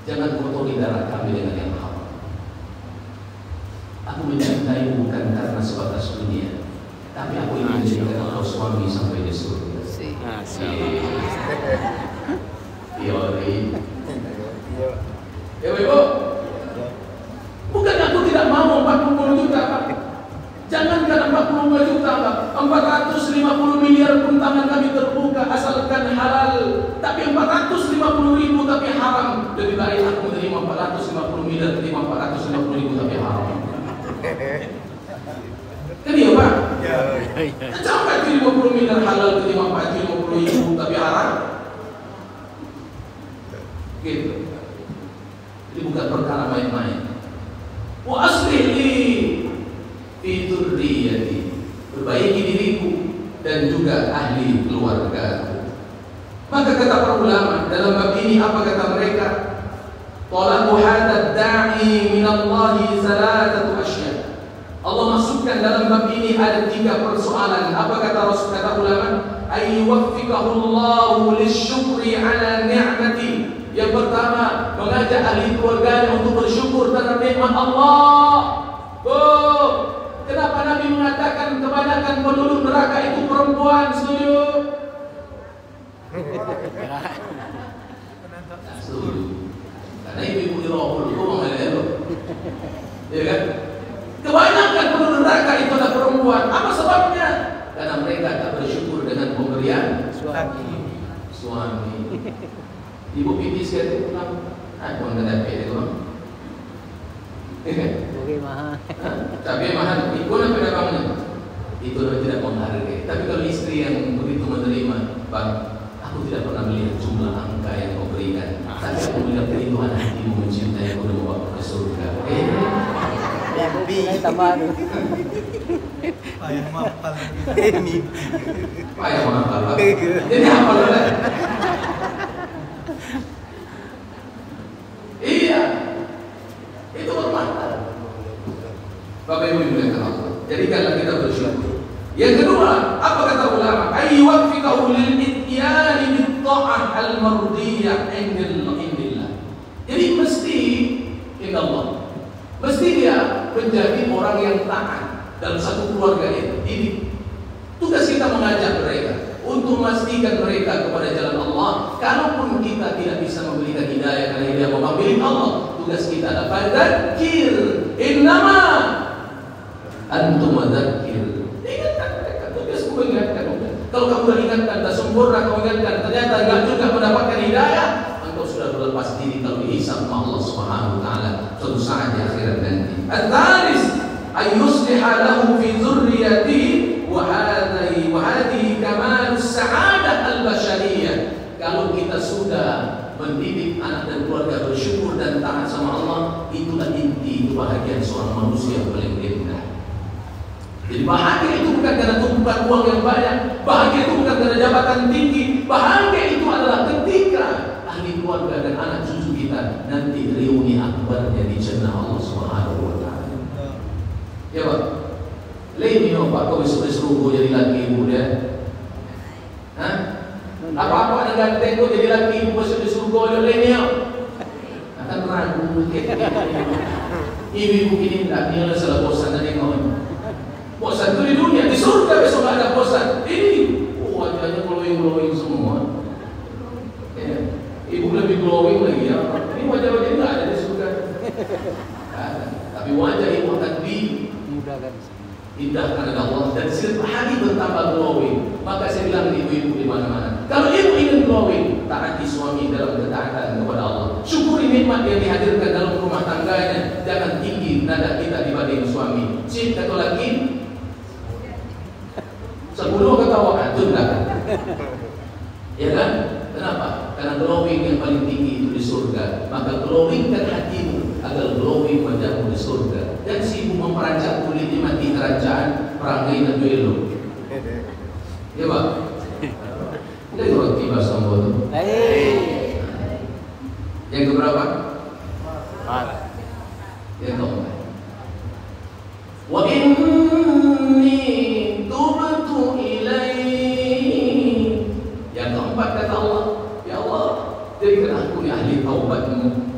jangan kotori darah kami dengan yang haram. Aku mencintai bukan karena sebatas dunia, tapi aku ingin menjadikan engkau suami sampai di surga. Teori. Ya ibu, bukan aku tidak mau 40 juta Pak. Jangankan 45 juta Pak, 450 miliar pun tangan kami terbuka asalkan halal. Tapi 450.000 tapi haram. Lebih baik aku menerima 450 miliar terima 450.000 tapi haram. Kan iya Pak? Ya. Sampai 50 miliar halal terima 450.000 tapi haram. Gitu. Jadi bukan perkara main-main. Wa aslih li fi dzurriyyati, perbaiki diriku dan juga ahli keluarga. Maka kata para ulama dalam bab ini, apa kata mereka? Talabu hadad da'i min Allah salatatu asya. Allah masukkan dalam bab ini ada 3 persoalan. Apa kata Rasul, kata ulama? Ayyuwaffiqahu Allahu lisyukri ala ni'mati. Yang pertama, mengajak ahli keluarganya untuk bersyukur terhadap nikmat Allah. Kenapa Nabi mengatakan kebanyakan penduduk neraka itu perempuan? Setuju? Setuju. Karena ibu-ibu di rohul itu mengalami, ya kan? Kebanyakan penduduk neraka itu adalah perempuan. Apa sebabnya? Karena mereka tak bersyukur dengan pemberian suami. Ibu pipis ke pulang, pun kena pede tu. Oke mahal. Tapi mahal. Ibu nak pernah bangun? Itu tidak menghargai. Tapi kalau istri yang begitu menerima, bang, aku tidak pernah melihat jumlah angka yang kau berikan. Tapi aku melihat kerinduan hatimu mencintai aku dan membawa ke surga. Lebih tambah tu. Payah mampal. Payah mampal. Jadi apa lah? Iya, itu bermanfaat. Bapak Ibu dimuliakan Allah. Jadikanlah kita bersyukur. Yang kedua, apa kata ulama? Ayyuwaffiqahu lil ityani bit ta'ah al mardiyah indillah. Jadi mesti orang yang taat dalam satu keluarga ini. Tugas kita mengajak mereka untuk memastikan mereka kepada jalan Allah. Kalaupun kita tidak bisa memberikan hidayah karena hidayah memang milik Allah, tugas kita adalah fadzakir innama antum madzakir. Ingatkan mereka, tugasku mengingatkan. Kalau kamu sudah ingatkan, tak sempurna kamu ingatkan, ternyata enggak juga mendapatkan hidayah, engkau sudah berlepas diri kalau dihisab sama Allah Subhanahu wa taala suatu saat di akhirat nanti. Al-thalis ayyusliha lahu fi dzurriyyatihi wa hadhihi kamalus sa'adah al-bashariyah. Kalau kita sudah mendidik anak dan keluarga bersyukur dan taat sama Allah, itulah inti kebahagiaan seorang manusia yang paling indah. Jadi bahagia itu bukan karena tumpukan uang yang banyak, bahagia itu bukan karena jabatan tinggi, bahagia itu adalah ketika ahli keluarga dan anak cucu kita nanti reuni akbarnya di jannah Allah Subhanahu wa taala. Ya Pak. Lain yo Pak, kau besok-besok kau jadi laki ibu dia. Hah? Apa-apa ada ganteng kau jadi laki ibu besok-besok kau lain yo. Akan ragu mungkin. Ibu ini tak dia salah bosan dan tengok. Bosan itu di dunia, di surga besok tak ada bosan. Ini, wajahnya glowing semua. Ya. Ibu lebih glowing lagi ya. Ini wajah-wajah tidak ada di surga. Tapi wajah ibu akan dimudahkan, indahkan oleh Allah dan setiap hari bertambah glowing. Maka saya bilang ibu-ibu di mana-mana, kalau ibu ingin glowing, taati suami dalam ketaatan kepada Allah. Syukuri nikmat yang dihadirkan dalam rumah tangganya. Jangan tinggi nada kita dibanding suami. Cip kata laki 10 ketawa antum dah. Ya kan? Kenapa? Karena glowing yang paling tinggi itu di surga. Maka glowingkan hatimu agar glowing wajahmu di surga. Dan sibuk memperancang kulitnya mati kerajaan perangai dan duelo. Ya Pak? Ini roti bahasa Bodo. Yang keberapa? Yang keempat. Wa inni tubtu ilaih. Yang keempat kata Allah, ya Allah, jadikan aku ni ahli taubatmu.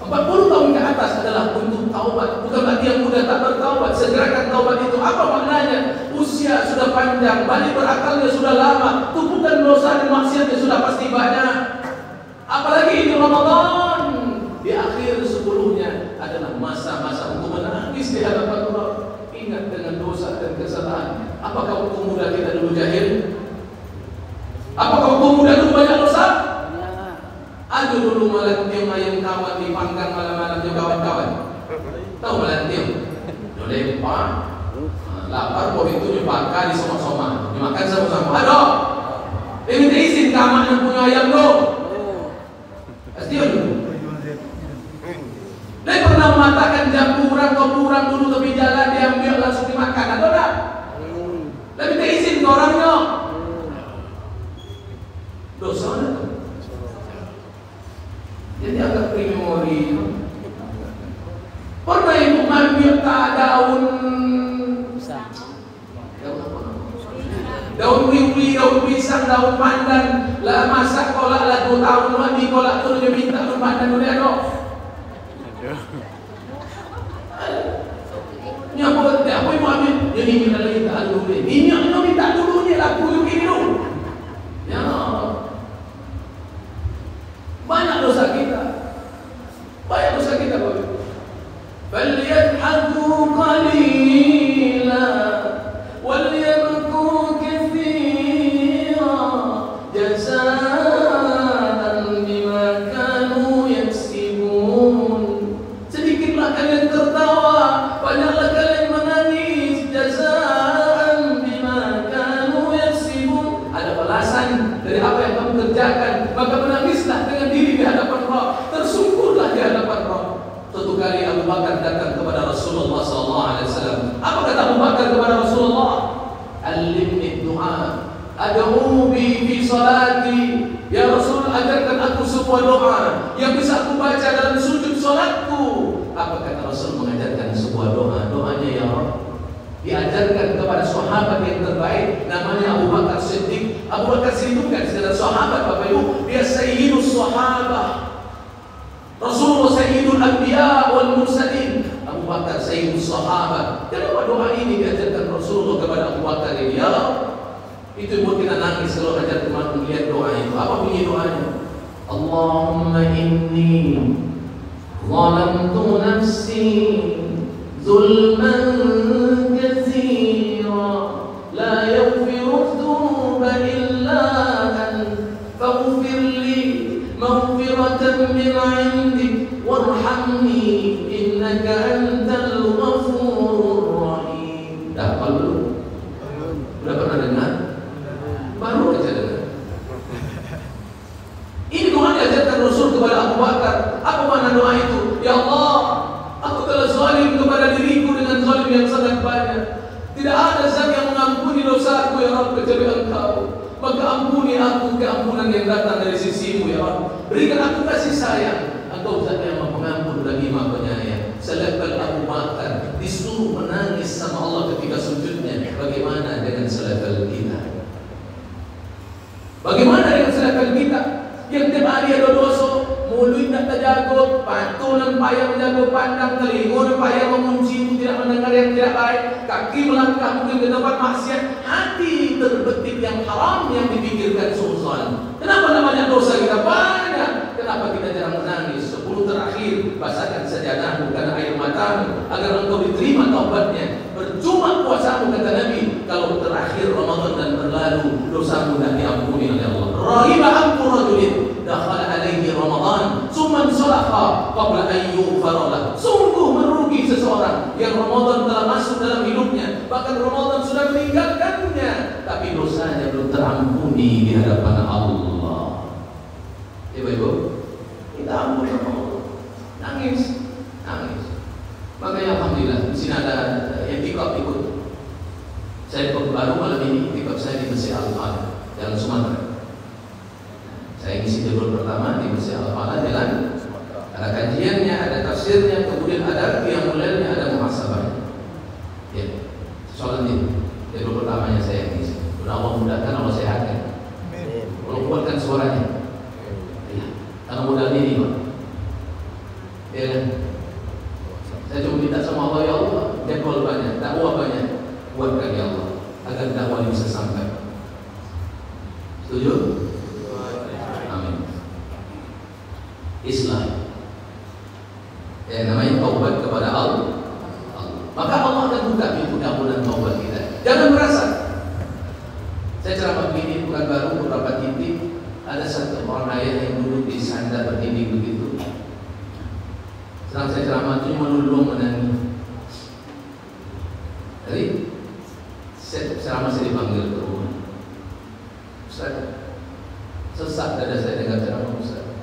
40 tahun ke atas adalah untuk taubat. Bukan berarti yang muda tak bertaubat. Segerakan taubat itu apa maknanya? Usia sudah panjang, balik berakalnya sudah lama, tumpukan dosa dan maksiatnya sudah pasti banyak. Apalagi ini Ramadan. Di akhir sebelumnya adalah masa-masa untuk menangis di hadapan Allah. Ingat dengan dosa dan kesalahan. Apakah waktu muda kita dulu jahil? Apakah waktu muda dulu banyak dosa? Ada dulu malantium ayam kawan dipanggang malam-malamnya kawan-kawan. Tahu malantium? Lempar, lapar kok itu dibakar di soma-soma, dimakan sama-sama. Aduh, dia minta izin kamak yang punya ayam lo. Pasti dulu. Dia pernah mengatakan jamburan dulu tepi jalan diambil langsung dimakan, ada tak? Dia minta izin ke orangnya. Dosa ada. Jadi agak memori. Pernah ibu ambil tak daun riwi, daun pisang, daun pandan, lah masak kolak lah 2 tahun lagi kolak tu dia minta daun pandan boleh ada. Ni apa ibu ambil? Jadi minta lagi tak dulu ni. Ini yang minta dulu ni lah kuyu ini dulu. Ya. Banyak dosa kita. Banyak dosa kita Bapak. Falyadhhaku qalila walyabku katsira jazaa'an bima kanu yaksibun. Sedikitlah kalian tertawa, banyaklah kalian menangis. Jazaa'an bima kanu yaksibun. Ada balasan dari apa yang kamu kerjakan. Maka menangislah dengan diri di hadapan Allah, tersungkurlah di hadapan Allah. Suatu kali Abu Bakar datang kepada Rasulullah SAW. Apa kata Abu Bakar kepada Rasulullah? Alimni doa, ad'u bi fi salati. Ya Rasul, ajarkan aku sebuah doa yang bisa aku baca dalam sujud salatku. Apa kata Rasul? Mengajarkan sebuah doa. Doanya ya Rabb diajarkan kepada sahabat yang terbaik, namanya Abu Bakar Siddiq. Abu Bakar Siddiq bukan sekadar sahabat Bapak Ibu, dia sayyidus sahabah. Rasulullah sayyidul anbiya wal mursalin. Abu Bakar Sayyidus Sahabat. Kenapa doa ini diajarkan Rasulullah kepada Abu Bakar ini? Ya Allah, itu buat kita nangis kalau ajar teman melihat doa itu. Apa bunyi doanya? Allahumma inni zalamtu nafsi zulman katsira la yaghfiru dhunuba illa anta faghfir li maghfiratan min 'indik warhamni innaka antal ghafurur rahim. Dah belum? Sudah pernah dengar? Baru aja dengar. Ini doa diajarkan Rasul kepada Abu Bakar. Apa makna doa itu? Ya Allah, aku telah zalim kepada diriku dengan zalim yang sangat banyak. Tidak ada zat yang mengampuni dosaku ya Rabb kecuali Engkau. Maka ampuni aku keampunan yang datang dari sisimu ya Rabb. Berikan aku kasih sayang. Engkau zat yang pengampun lagi Maha Penyayang. Selebal Abu Bakar disuruh menangis sama Allah ketika sujudnya. Bagaimana dengan selebal kita? Bagaimana dengan selebal kita? Yang tiap hari ada dosa, mulut tak terjaga, patuh dan payah menjaga pandang, telinga dan payah mengunci, tidak mendengar yang tidak baik, kaki melangkah mungkin ke tempat maksiat, hati terbetik yang haram yang dipikirkan sungguh. Kenapa namanya dosa kita banyak? Kenapa kita jarang menangis? 10 terakhir basahkan sajadahmu karena air matamu agar engkau diterima taubatnya. Percuma puasamu kata Nabi kalau terakhir Ramadan dan berlalu dosamu dah diampuni oleh Allah. Rahiba anku rajulin dakhala alaihi Ramadan summa salaha qabla an yughfara lahu. Sungguh merugi seseorang yang Ramadan telah masuk dalam hidupnya, bahkan Ramadan sudah meninggalkannya, tapi dosanya belum terampuni di hadapan Allah. Ibu-ibu, kita ampuni Allah. Nangis. Makanya alhamdulillah di sini ada i'tikaf ikut. Saya baru malam ini i'tikaf saya di Masjid Al-Falah Jalan Sumatera. Saya ngisi jadwal pertama di Masjid Al-Falah Jalan Sumatera. Ada kajiannya, ada tafsirnya, kemudian ada qiyamul lailnya, ada muhasabahnya. Ya, soal ini jadwal pertamanya saya ngisi. Mudah Allah mudahkan, Allah sehatkan. Allah kuatkan suaranya. Ya, karena modal ini Pak. Ya kan? Saya cuma minta sama Allah, ya Allah, jadwal banyak, dakwah banyak, buatkan ya Allah agar dakwah ini bisa sampai. Setuju? Amin. Islam. Ya, namanya taubat kepada Allah. Maka Allah akan buka pintu ampunan taubat kita. Jangan merasa. Saya ceramah begini bukan baru, beberapa titik. Ada satu orang ayah yang duduk di sandar berdinding begitu. Setelah saya ceramah itu melulung menangis. Jadi ceramah saya dipanggil ke rumah. Ustaz, sesak dada saya dengar ceramah Ustaz.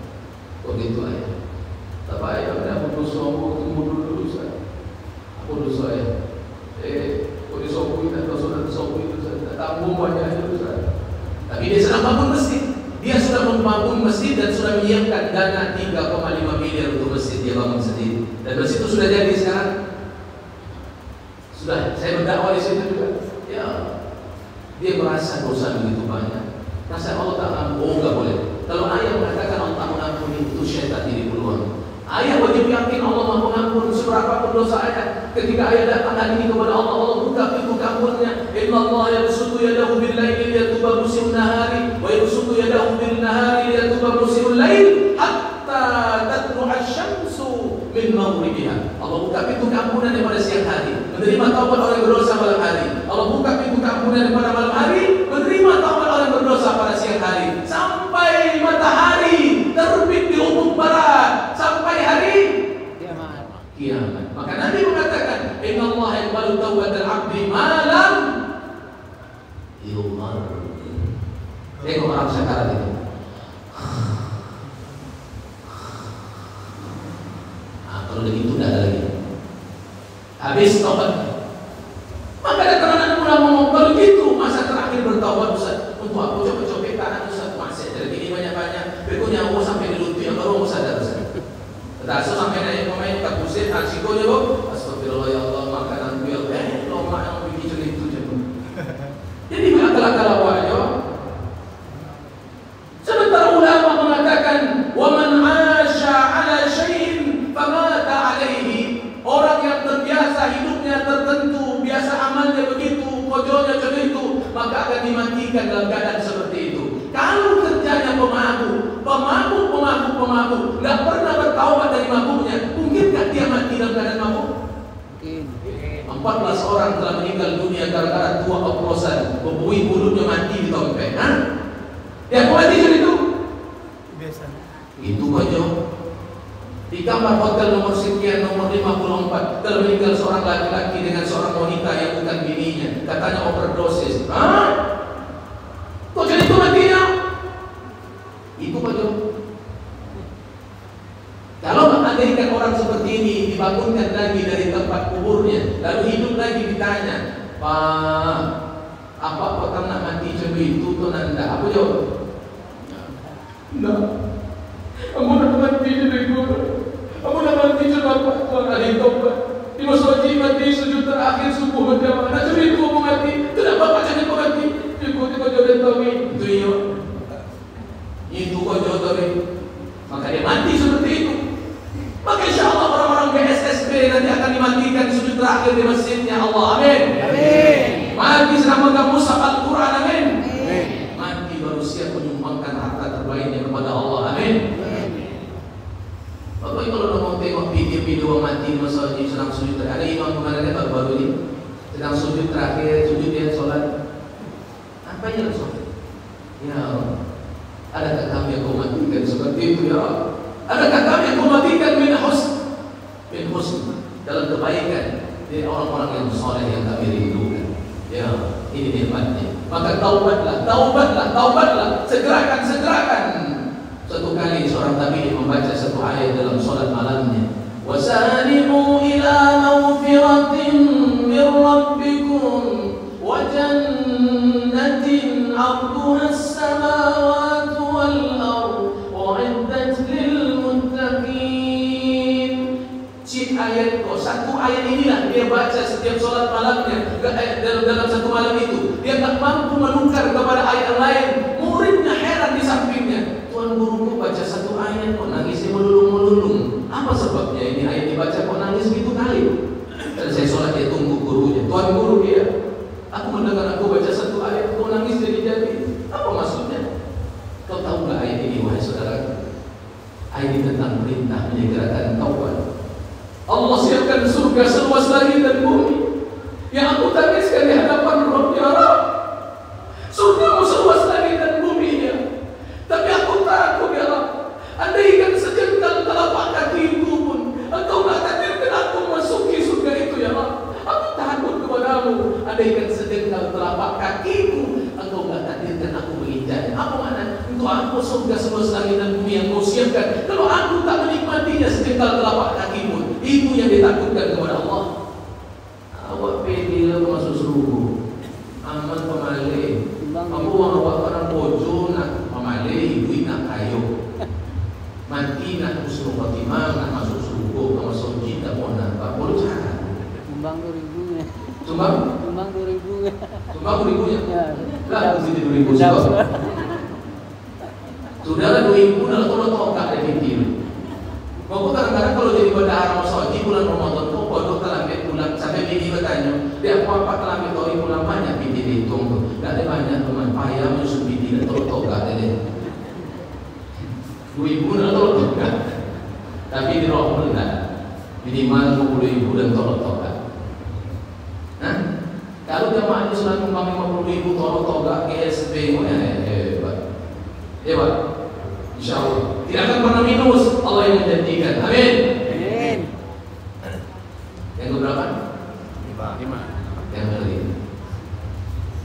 Kok gitu ayah? Tapi ayah aku dosa, aku tunggu dulu Ustaz. Aku dosa ayah. Kok disopu kita dosa dan disopu itu Ustaz. Tanggung banyak itu Ustaz. Tapi dia sedang bangun masjid. Dia sudah membangun masjid dan sudah menyiapkan dana 3,5 miliar untuk masjid dia bangun sendiri. Dan masjid itu sudah jadi sekarang. Sudah saya berdakwah di situ juga. Ya, dia merasa dosa begitu banyak. Rasa Allah tak ampun, enggak boleh. Kalau ayah mengatakan Allah tak mengampuni, itu syaitan diri peluang. Ayah wajib yakin Allah Maha Pengampun seberapa pun dosa ayah. Ketika ayah datang hari ini kepada Allah, Allah buka pintu kampunnya. Inna Allah yabsutu yadahu bil laili liyatuba musii'un nahari wa yabsutu yadahu bil nahari liyatuba musii'ul lail hatta tatlu'a asy-syamsu min maghribiha. Allah buka pintu kampunan pada siang hari, menerima taubat orang berdosa malam hari. Allah buka pintu kampunan pada malam hari, menerima taubat orang berdosa pada siang hari, sampai matahari terbit di ufuk barat, sampai hari kiamat. Maka Nabi mengatakan, Inna Allah yaqbalu taubatal 'abdi ma lam yughar. Tengok orang sekarat itu. Kalau begitu tidak ada lagi. Habis taubatnya. Maka datang anak muda ngomong, kalau gitu masa terakhir bertaubat Ustaz. Untuk aku coba-coba tahan Ustaz, masih jadi ini banyak-banyak. Berikutnya aku sampai di lutut yang baru aku sadar Ustaz. Tetapi sampai naik pemain tak pusing, asikonya bu. Astagfirullah ya Allah, makanan gue lo mak yang bikin cerita itu je. Jadi akal-akal awak ya. Sementara ulama mengatakan, wa man 'asha 'ala syai'in famata 'alaihi. Orang yang mabuk, nggak pernah bertaubat dari mabuknya, mungkinkah dia mati dalam keadaan mabuk? Mungkin. 14 orang telah meninggal dunia gara-gara tua oplosan, bebui mulutnya mati di topeng. Dia mati jadi itu. Biasa. Itu aja. Di kamar hotel nomor sekian, nomor 54, telah meninggal seorang laki-laki dengan seorang wanita yang bukan bininya. Katanya overdosis. Kok jadi itu matinya? Itu aja. Kalau mengandaikan orang seperti ini dibangunkan lagi dari tempat kuburnya, lalu hidup lagi ditanya, Pak, apa pernah mati coba itu tuh nanda? Apa jawab? Nah, kamu nak mati jadi guru. Kamu nak mati jadi bapak tuan ahli tobat. Di masjid mati sujud terakhir subuh berjamaah. Nak coba itu kamu mati. Kenapa bapak jadi kau mati? Ikut jodoh tawi. Itu iyo. Itu kau jodoh. Maka dia mati seperti itu. Maka insya Allah orang-orang BSSB nanti akan dimatikan sujud terakhir di masjidnya Allah. Amin. Amin. Mati sedang memegang mushaf Al-Quran. Amin. Mati baru siap menyumbangkan harta terbaiknya kepada Allah. Amin. Bapak kalau mau tengok video mati di masjid sedang sujud terakhir, ada imam kemarin baru ini sedang sujud terakhir, sujud dia sholat. Apa yang sholat? Ya Allah, adakah kami yang kau matikan seperti itu ya Allah? Adakah kami yang kau matikan min husn dalam kebaikan dari orang-orang yang soleh yang kami rindukan? Ya, ini nikmatnya. Maka taubatlah, segerakan. Satu kali seorang tabi'in membaca satu ayat dalam solat malamnya. Wasari'u ila mawfiratin min rabbikum wa jannatin 'arduha as-samawati wal ardh u'iddat lil muttaqin. Ayat satu ayat inilah dia baca setiap solat malamnya. Dalam satu malam itu dia tak mampu menukar kepada ayat lain. Muridnya heran di sampingnya. Tuan guruku baca satu ayat kok nangisnya melulung-melulung. Apa sebabnya ini ayat dibaca kok nangis gitu kali? Dan saya sholat dia tunggu gurunya. Tuan guru dia, aku mendengar aku baca satu ayat kok nangis jadi-jadi. Apa maksudnya? Kau tahu nggak ayat ini wahai saudara? Ayat ini tentang perintah menyegerakan taubat. Allah siapkan surga seluas langit dan bumi. Yang aku tangiskan di hadapan Rabb ya Rabb. Surgamu seluas langit dan buminya. Tapi aku takut ya Allah. Andaikan sejengkal telapak kakiku pun Engkau tak takdirkan aku masuki surga itu ya Allah. Aku takut kepadamu. Andaikan sejengkal telapak kakiku Engkau tak takdirkan aku menginjaknya. Apa makna? Untuk aku surga seluas langit dan bumi yang kau siapkan. Kalau aku tak menikmatinya sejengkal telapak kakimu, itu yang ditakutkan kepada Allah. Awak pede lah masuk surga. Aman pemalih. Aku orang bojo nak pemalih, ibu nak kayu. Mati nak husnul khotimah, nak masuk surga, nak masuk jin, tak mau nampak. Boleh cara. Sumbang 2.000-nya. Sumbang 2.000-nya. Sumbang 2.000-nya. Ya. Lah, mesti 2.000 juga. Sudahlah 2.000 dah kalau tahu tak ada fikir. Kau kadang-kadang kalau jadi bendahara masjid bulan Ramadan, kau bodoh terlambat pulang sampai bini bertanya, dia apa terlambat tahu pulang banyak bini dihitung tu, tak ada banyak teman payah menyusun bini dan tahu tak ada. 2.000 dah tahu tak, tapi di Ramadan tak minimal 20.000 dan tahu tak. Nah, kalau jamaah Islam umpama 50.000 tahu tak GSP, hebat. InsyaAllah tidak akan pernah minus. Allah yang menjanjikan. Amin. Amin. Yang keberapa? 5. Yang kelima.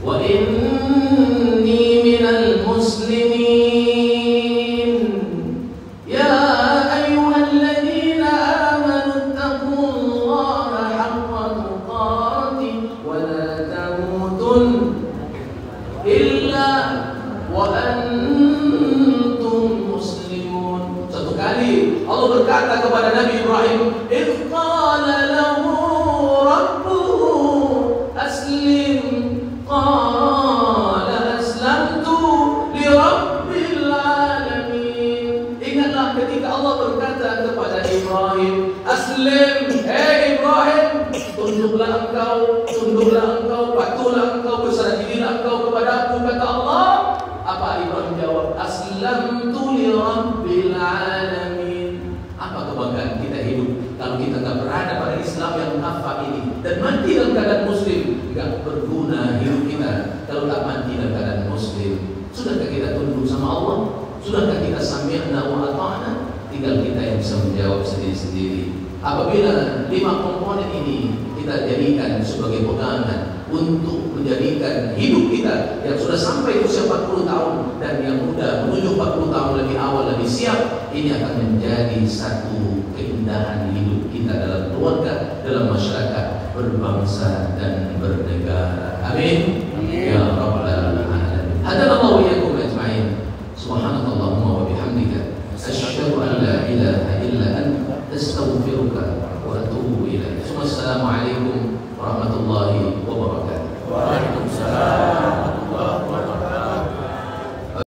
Wa inni minal muslimin. Ya ayyuhalladzina amanu taqullaha haqqa tuqatih wa la tamutun illa wa Allah berkata kepada Nabi Ibrahim, "Idh qala lahu rabbuhu aslim, qala aslamtu li rabbil alamin." Ingatlah ketika Allah berkata kepada Ibrahim, "Aslim, Ibrahim, tunduklah engkau, patuhlah engkau, berserah dirilah engkau kepada aku," kata Allah. Apa Ibrahim jawab? Aslamtu li rabbil alamin. dan mati dalam keadaan muslim. Tidak berguna hidup kita kalau tak mati dalam keadaan muslim. Sudahkah kita tunduk sama Allah? Sudahkah kita sami'na wa ata'na? Tinggal kita yang bisa menjawab sendiri-sendiri. Apabila 5 komponen ini kita jadikan sebagai pegangan untuk menjadikan hidup kita yang sudah sampai usia 40 tahun dan yang muda menuju 40 tahun lebih awal, lebih siap, ini akan menjadi satu keindahan hidup kita dalam keluarga, dalam masyarakat, berbangsa dan bernegara. Amin. Ya Rabbal Alamin. Hadanallahu wa iyyakum ajma'in. Subhanakallahumma wa bihamdika asyhadu an la ilaha illa anta